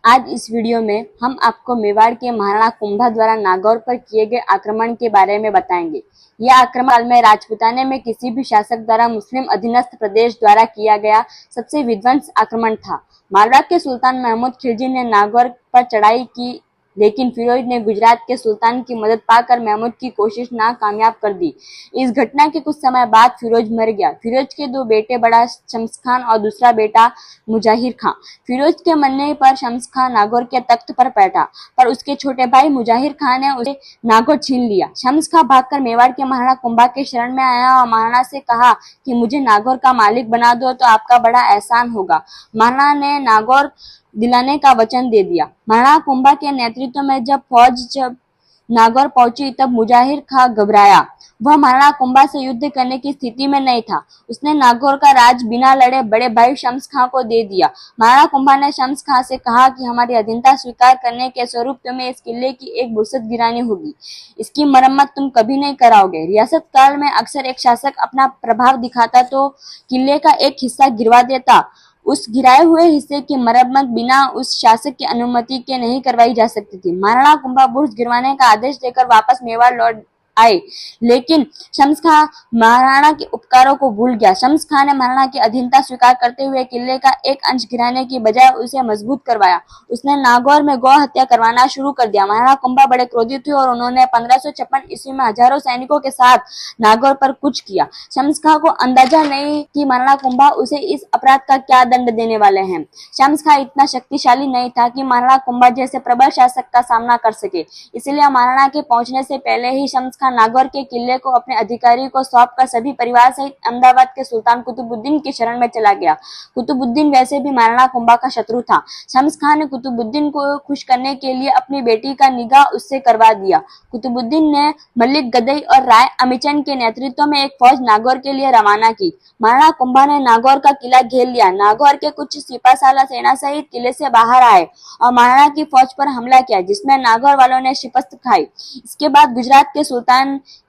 आज इस वीडियो में हम आपको मेवाड़ के महाराणा कुंभा द्वारा नागौर पर किए गए आक्रमण के बारे में बताएंगे। यह आक्रमण काल में राजपूताने में किसी भी शासक द्वारा मुस्लिम अधीनस्थ प्रदेश द्वारा किया गया सबसे विध्वंस आक्रमण था। मारवाड़ के सुल्तान महमूद खिलजी ने नागौर पर चढ़ाई की, लेकिन फिरोज ने गुजरात के सुल्तान की मदद पाकर महमूद की कोशिश नाकामयाब कर दी। इस घटना के कुछ समय बाद फिरोज मर गया। फिरोज के दो बेटे, बड़ा शम्स खान और दूसरा बेटा मुजाहिर खां। फिरोज के मरने पर शम्स खान नागौर के तख्त पर बैठा, पर उसके छोटे भाई मुजाहिर खान ने उसे नागौर छीन लिया। शम्स खां भागकर मेवाड़ के महाराणा कुंभा के शरण में आया और महाराणा से कहा कि मुझे नागौर का मालिक बना दो तो आपका बड़ा एहसान होगा। महाराणा ने नागौर दिलाने का वचन दे दिया। महाराणा कुंभा के नेतृत्व में जब नागौर पहुंची तब मुजाहिर खां घबराया। वह महाराणा कुंभा से युद्ध करने की स्थिति में नहीं था। उसने नागौर का राज बिना लड़े बड़े भाई शम्स खां को दे दिया। महाराणा कुंभा ने शम्स खां से कहा कि हमारी अधीनता स्वीकार करने के स्वरूप तुम्हें इस किले की एक बुरसत गिरानी होगी। इसकी मरम्मत तुम कभी नहीं कराओगे। रियासत काल में अक्सर एक शासक अपना प्रभाव दिखाता तो किले का एक हिस्सा गिरवा देता। उस गिराए हुए हिस्से की मरम्मत बिना उस शासक की अनुमति के नहीं करवाई जा सकती थी। महाराणा कुंभा बुर्ज गिरवाने का आदेश देकर वापस मेवाड़ लौट आए, लेकिन शम्स खां महाराणा के उपकारों को भूल गया। शम्स खां ने महाराणा की अधीनता स्वीकार करते हुए किले का एक अंश गिराने की बजाय उसे मजबूत करवाया। उसने नागौर में गौ हत्या करवाना शुरू कर दिया। महाराणा कुंभा बड़े क्रोधित हुए और उन्होंने 1556 ईस्वी में हजारों सैनिकों के साथ नागौर पर कूच किया। शम्स खां को अंदाजा नहीं कि महाराणा कुंभा उसे इस अपराध का क्या दंड देने वाले हैं। शम्स खां इतना शक्तिशाली नहीं था कि महाराणा कुंभा जैसे प्रबल शासक का सामना कर सके। इसलिए महाराणा के पहुंचने से पहले ही शम्स खां नागौर के किले को अपने अधिकारी को सौंपकर सभी परिवार सहित अहमदाबाद के सुल्तान कुतुबुद्दीन की शरण में चला गया। कुतुबुद्दीन वैसे भी महाराणा कुंभा का शत्रु था। शम्स खां ने कुतुबुद्दीन को खुश करने के लिए अपनी बेटी का निकाह उससे करवा दिया। कुतुबुद्दीन ने मलिक गदई और राय अमीचंद के नेतृत्व में एक फौज नागौर के लिए रवाना की। महाराणा कुंभा ने नागौर का किला घेर लिया। नागौर के कुछ सिपाहसालार सेना सहित किले से बाहर आए और महाराणा की फौज पर हमला किया, जिसमें नागौर वालों ने शिकस्त खाई। इसके बाद गुजरात के सुल्तान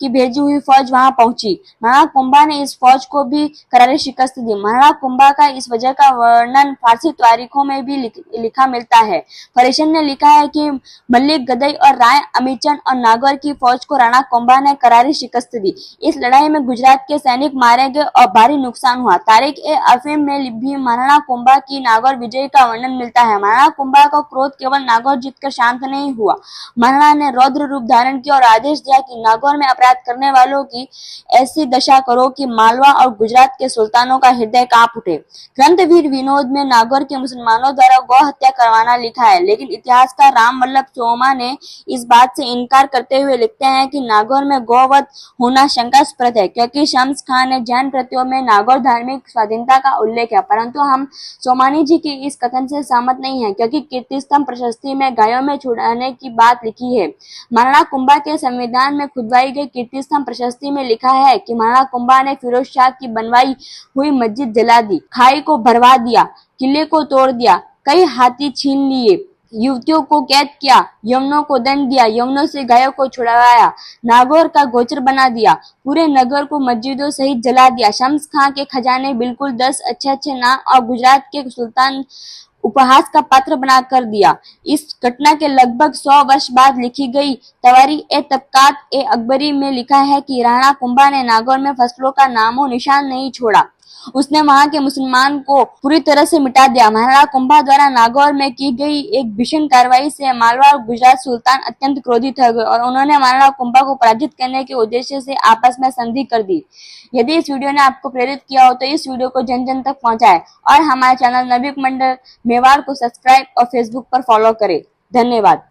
की भेजी हुई फौज वहां पहुंची। महाराणा कुंभा ने इस फौज को भी करारी शिकस्त दी। महाराणा कुंभा का इस वजह का वर्णन फारसी तारीखों में भी लिखा मिलता है। फरीशन ने लिखा है कि मलिक गदई और राय अमीचंद और नागौर की फौज को राणा कुंभा ने करारी शिकस्त दी। इस लड़ाई में गुजरात के सैनिक मारे गए और भारी नुकसान हुआ। तारीख-ए-अफीम में भी महाराणा कुंभा की नागौर विजय का वर्णन मिलता है। महाराणा कुंभा का क्रोध केवल नागौर जीतकर शांत नहीं हुआ। महाराणा ने रौद्र रूप धारण किया और आदेश दिया कि नागौर में अपराध करने वालों की ऐसी दशा करो कि मालवा और गुजरात के सुल्तानों का हृदय कांप उठे। ग्रंथवीर विनोद में नागौर के मुसलमानों द्वारा गौ हत्या करवाना लिखा है, लेकिन इतिहासकार राम वल्लभ सोमा ने इस बात से इनकार करते हुए लिखते हैं कि नागौर में गौवध होना शंकास्पद है, क्योंकि शम्स खां ने जैन कृतियों में नागौर धार्मिक स्वाधीनता का उल्लेख है। परंतु हम सोमानी जी के इस कथन से सहमत नहीं है, क्योंकि कीर्तिस्तंभ प्रशस्ति में गायों में छुड़ाने की बात लिखी है। महाराणा कुंभा के संविधान में खुदवाई गई कीर्तिस्तंभ प्रशस्ति में लिखा है कि महाराणा कुंभा ने फिरोज शाह की बनवाई हुई मस्जिद जला दी, खाई को भरवा दिया, किले को तोड़ दिया, कई हाथी छीन लिए, युवतियों को कैद किया, यवनों को दंड दिया, यवनों से गायों को छुड़वाया, नागौर का गोचर बना दिया, पूरे नगर को मस्जिदों सहित जला दिया। शम्स खां के खजाने बिल्कुल 10 अच्छे नाम और गुजरात के सुल्तान उपहास का पात्र बना कर दिया। इस घटना के लगभग 100 वर्ष बाद लिखी गई तवारीख-ए-तबकात-ए-अकबरी में लिखा है कि राणा कुंभा ने नागौर में फसलों का नामो निशान नहीं छोड़ा। उसने वहां के मुसलमान को पूरी तरह से मिटा दिया। महाराणा कुंभा द्वारा नागौर में की गई एक भीषण कार्रवाई से मालवा और गुजरात सुल्तान अत्यंत क्रोधित हो गए और उन्होंने महाराणा कुंभा को पराजित करने के उद्देश्य से आपस में संधि कर दी। यदि इस वीडियो ने आपको प्रेरित किया हो तो इस वीडियो को जन जन तक पहुंचाएं और हमारे चैनल नवयुग मंडल मेवाड़ को सब्सक्राइब और फेसबुक पर फॉलो करें। धन्यवाद।